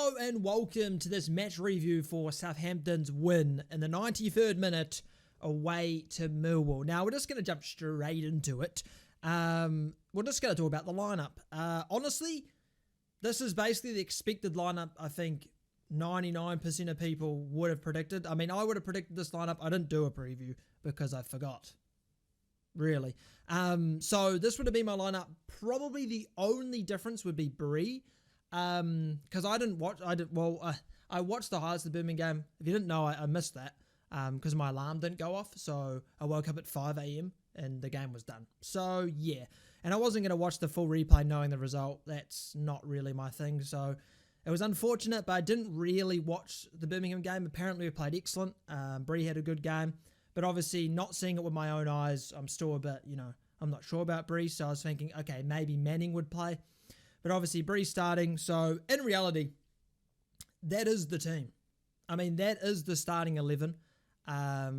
Hello and welcome to this match review for Southampton's win in the 93rd minute away to Millwall. Now, we're just going to jump straight into it. We're just going to talk about the lineup. Honestly, this is basically the expected lineup I think 99% of people would have predicted. I mean, I would have predicted this lineup. I didn't do a preview because I forgot. Really. So this would have been my lineup. Probably the only difference would be Bree. Because I watched the highlights of the Birmingham game. If you didn't know, I missed that because my alarm didn't go off. So I woke up at 5 a.m. and the game was done. So yeah, and I wasn't going to watch the full replay knowing the result. That's not really my thing. So it was unfortunate, but I didn't really watch the Birmingham game. Apparently we played excellent. Bree had a good game, but obviously not seeing it with my own eyes, I'm still a bit, I'm not sure about Bree. So I was thinking, okay, maybe Manning would play. But obviously, Bree's starting. So, in reality, that is the team. I mean, that is the starting 11. As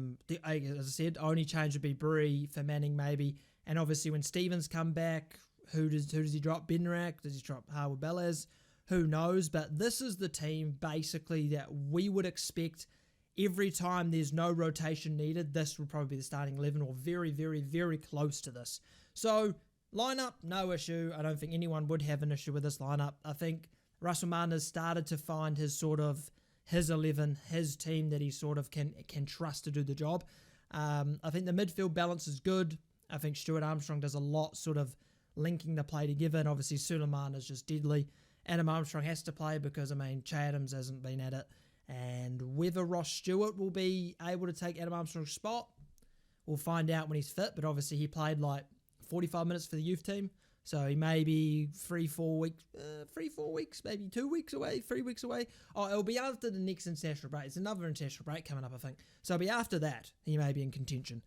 I said, only change would be Bree for Manning, maybe. And obviously, when Stevens come back, who does he drop? Bednarak? Does he drop Harwood Bellas? Who knows? But this is the team, basically, that we would expect every time there's no rotation needed. This would probably be the starting 11 or very, very, very close to this. So, lineup, no issue. I don't think anyone would have an issue with this lineup. I think Russell Martin has started to find his 11, his team that he sort of can trust to do the job. I think the midfield balance is good. I think Stuart Armstrong does a lot sort of linking the play together, and obviously Suleiman is just deadly. Adam Armstrong has to play because, Che Adams hasn't been at it. And whether Ross Stewart will be able to take Adam Armstrong's spot, we'll find out when he's fit, but obviously he played 45 minutes for the youth team, so he may be 3-4 weeks, maybe 2 weeks away, 3 weeks away. Oh, it'll be after the next international break. It's another international break coming up, I think. So it'll be after that he may be in contention.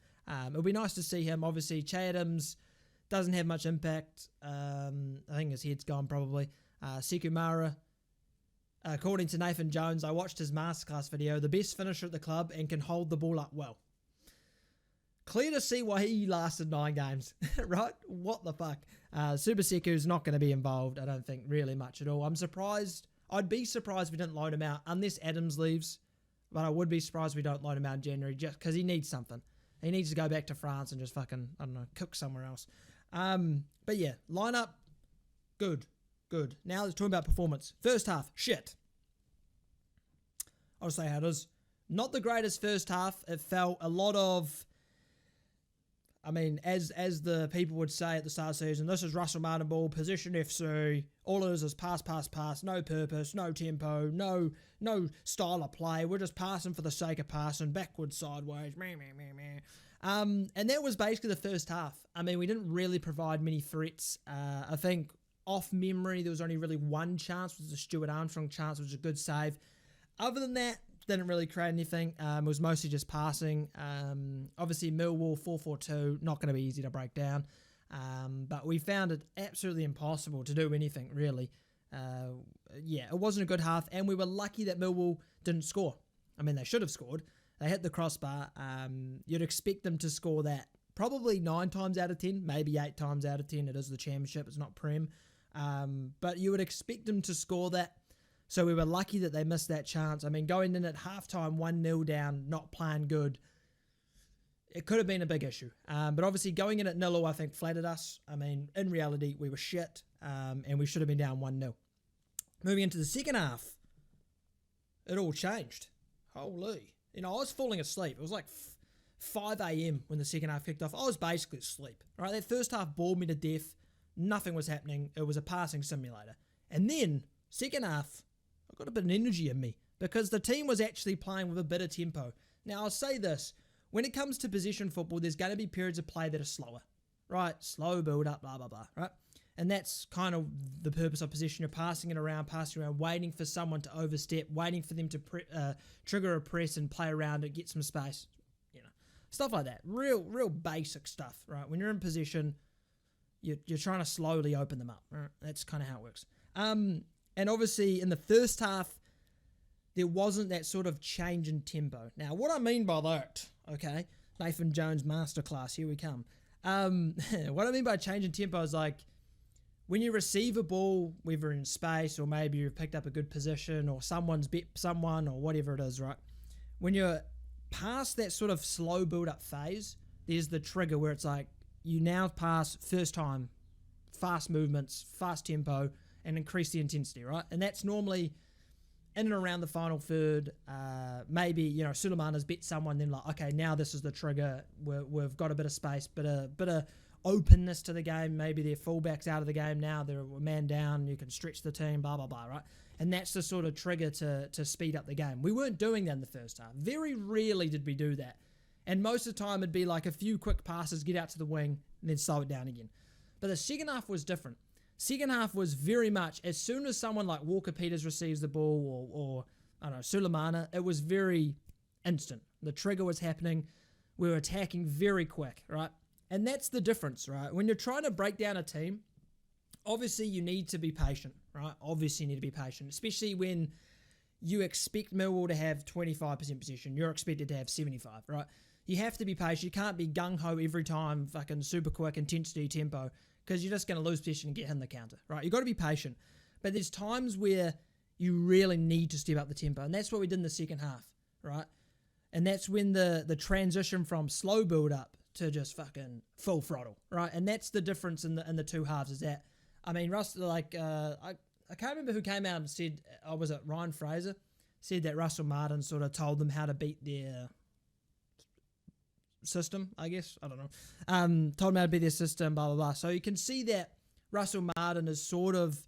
It'll be nice to see him. Obviously, Che Adams doesn't have much impact. I think his head's gone probably. Sekumara, according to Nathan Jones, I watched his masterclass video, the best finisher at the club and can hold the ball up well. Clear to see why he lasted 9 games, right? What the fuck? Super Seku's not going to be involved, I don't think, really much at all. I'm surprised. I'd be surprised if we didn't loan him out, unless Adams leaves. But I would be surprised if we don't loan him out in January, just because he needs something. He needs to go back to France and just fucking, cook somewhere else. But yeah, lineup, good. Now let's talk about performance. First half, shit. I'll say how it is. Not the greatest first half. It felt a lot of... as the people would say at the start of the season, this is Russell Martin ball, position FC, all it is pass, no purpose, no tempo, no style of play, we're just passing for the sake of passing, backwards, sideways, and that was basically the first half. We didn't really provide many threats. I think off memory, there was only really one chance, which was a Stuart Armstrong chance, which was a good save. Other than that, didn't really create anything. It was mostly just passing. Obviously, Millwall 4-4-2, not going to be easy to break down. But we found it absolutely impossible to do anything, really. It wasn't a good half, and we were lucky that Millwall didn't score. They should have scored. They hit the crossbar. You'd expect them to score that probably 9 times out of 10, maybe 8 times out of 10. It is the championship, it's not Prem. But you would expect them to score that. So we were lucky that they missed that chance. Going in at halftime, 1-0 down, not playing good, it could have been a big issue. But obviously going in at 0, I think, flattered us. In reality, we were shit, and we should have been down 1-0. Moving into the second half, it all changed. Holy. I was falling asleep. It was 5 a.m. when the second half kicked off. I was basically asleep. Right? That first half bored me to death. Nothing was happening. It was a passing simulator. And then, second half, I got a bit of energy in me because the team was actually playing with a bit of tempo. Now, I'll say this. When it comes to possession football, there's going to be periods of play that are slower, right? Slow build up, blah, blah, blah, right? And that's kind of the purpose of possession. You're passing around, waiting for someone to overstep, waiting for them to trigger a press and play around it, get some space, stuff like that. Real basic stuff, right? When you're in possession, you're trying to slowly open them up, right? That's kind of how it works. And obviously, in the first half, there wasn't that sort of change in tempo. Now, what I mean by that, okay, Nathan Jones masterclass, here we come. What I mean by change in tempo is when you receive a ball, whether in space or maybe you've picked up a good position or someone's bet someone or whatever it is, right? When you're past that sort of slow build-up phase, there's the trigger where it's like you now pass first time, fast movements, fast tempo, and increase the intensity, right? And that's normally in and around the final third. Maybe, Suleimana's bet someone, then like, okay, now this is the trigger. We've got a bit of space, bit of openness to the game. Maybe their fullback's out of the game now. They're a man down. You can stretch the team, blah, blah, blah, right? And that's the sort of trigger to speed up the game. We weren't doing that in the first half. Very rarely did we do that. And most of the time it'd be like a few quick passes, get out to the wing, and then slow it down again. But the second half was different. Second half was very much, as soon as someone like Walker Peters receives the ball or I don't know, Suleimana, it was very instant. The trigger was happening. We were attacking very quick, right? And that's the difference, right? When you're trying to break down a team, obviously you need to be patient, right? Obviously you need to be patient, especially when you expect Millwall to have 25% possession. You're expected to have 75, right? You have to be patient. You can't be gung-ho every time, fucking super quick, intensity, tempo, because you're just going to lose possession and get hit in the counter, right? You've got to be patient. But there's times where you really need to step up the tempo, and that's what we did in the second half, right? And that's when the transition from slow build-up to just fucking full throttle, right? And that's the difference in the two halves is that, I mean, Russell, I can't remember who came out and said, was it Ryan Fraser, said that Russell Martin sort of told them how to beat their system, I guess. I don't know. Told them how to beat their system, blah, blah, blah. So you can see that Russell Martin is sort of,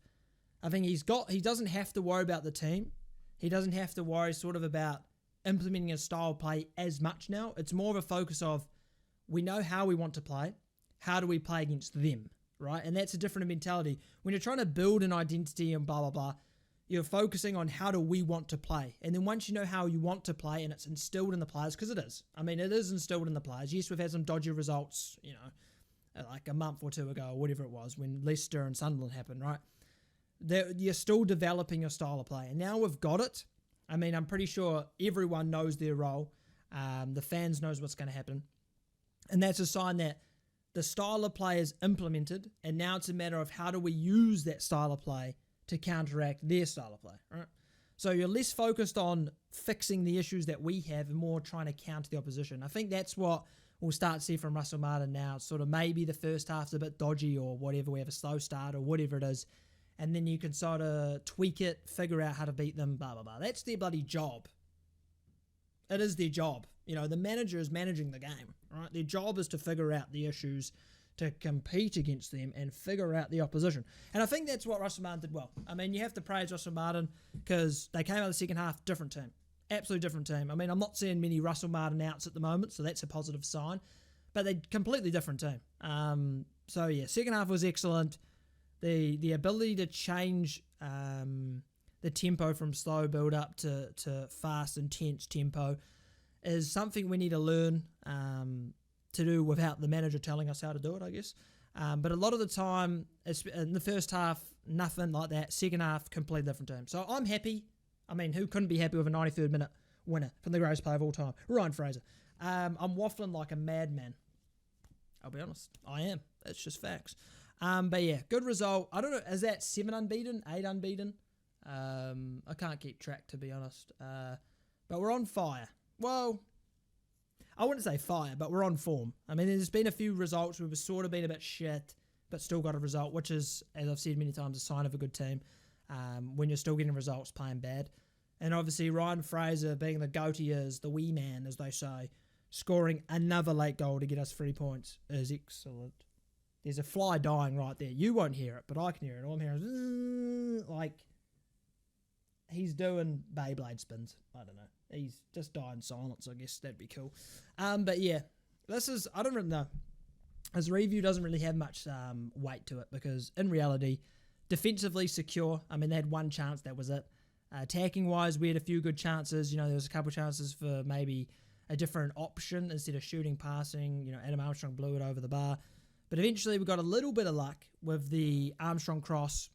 I think he doesn't have to worry about the team. He doesn't have to worry sort of about implementing a style of play as much now. It's more of a focus of, we know how we want to play. How do we play against them, right? And that's a different mentality. When you're trying to build an identity and blah, blah, blah, you're focusing on how do we want to play. And then once you know how you want to play and it's instilled in the players, because it is. I mean, it is instilled in the players. Yes, we've had some dodgy results, like a month or two ago or whatever it was when Leicester and Sunderland happened, right? You're still developing your style of play. And now we've got it. I mean, I'm pretty sure everyone knows their role. The fans knows what's going to happen. And that's a sign that the style of play is implemented, and now it's a matter of how do we use that style of play to counteract their style of play, right? So you're less focused on fixing the issues that we have and more trying to counter the opposition. I think that's what we'll start to see from Russell Martin now. It's sort of maybe the first half's a bit dodgy or whatever, we have a slow start or whatever it is, and then you can sort of tweak it, figure out how to beat them, blah, blah, blah. That's their bloody job. It is their job. The manager is managing the game, right? Their job is to figure out the issues, to compete against them and figure out the opposition. And I think that's what Russell Martin did well. I mean, you have to praise Russell Martin because they came out of the second half, different team. Absolutely different team. I mean, I'm not seeing many Russell Martin outs at the moment, so that's a positive sign. But they're completely different team. So, yeah, second half was excellent. The ability to change the tempo from slow build-up to fast, intense tempo is something we need to learn to do without the manager telling us how to do it, I guess. But a lot of the time, in the first half, nothing like that. Second half, completely different team. So I'm happy. I mean, who couldn't be happy with a 93rd minute winner from the greatest player of all time, Ryan Fraser? I'm waffling like a madman. I'll be honest. I am. It's just facts. But yeah, good result. I don't know, is that 7 unbeaten, 8 unbeaten? I can't keep track, to be honest. But we're on fire. Well, I wouldn't say fire, but we're on form. I mean, there's been a few results where we've sort of been a bit shit, but still got a result, which is, as I've said many times, a sign of a good team. When you're still getting results playing bad. And obviously Ryan Fraser, being the goat he is, the wee man, as they say, scoring another late goal to get us 3 points is excellent. There's a fly dying right there. You won't hear it, but I can hear it. All I'm hearing is, he's doing Beyblade spins. I don't know. He's just dying in silence, I guess. That'd be cool. But yeah, I don't really know. His review doesn't really have much weight to it because in reality, defensively secure. I mean, they had one chance, that was it. Attacking-wise, we had a few good chances. There was a couple of chances for maybe a different option instead of shooting, passing. Adam Armstrong blew it over the bar. But eventually we got a little bit of luck with the Armstrong cross.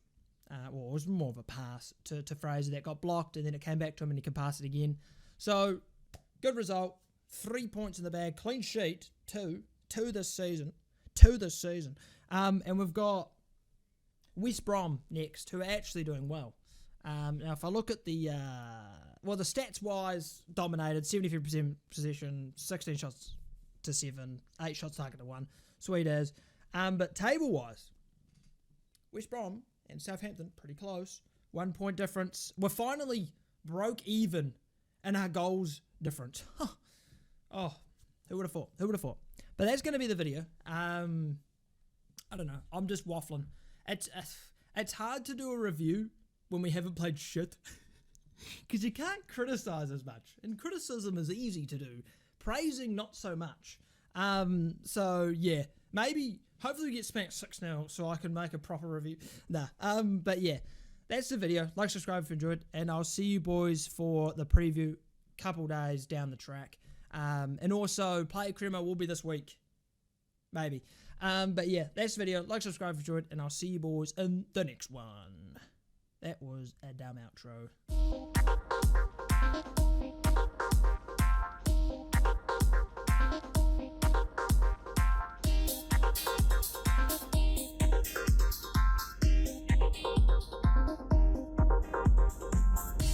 It was more of a pass to Fraser that got blocked, and then it came back to him and he can pass it again. So, good result. 3 points in the bag. Clean sheet. Two this season. And we've got West Brom next, who are actually doing well. Now, if I look at the stats-wise, dominated, 73% possession, 16 shots to 7, 8 shots targeted to 1, sweet as. But table-wise, West Brom and Southampton, pretty close. 1 point difference. We're finally broke even in our goals difference. Oh, who would have thought? Who would have thought? But that's going to be the video. I don't know. I'm just waffling. It's hard to do a review when we haven't played shit. Because you can't criticize as much. And criticism is easy to do. Praising, not so much. So, yeah. Maybe, hopefully we get spanked 6-0 so I can make a proper review. But yeah. That's the video. Like, subscribe if you enjoyed. And I'll see you boys for the preview couple days down the track. And also, Player Cremo will be this week. Maybe. But yeah, that's the video. Like, subscribe if you enjoyed. And I'll see you boys in the next one. That was a dumb outro.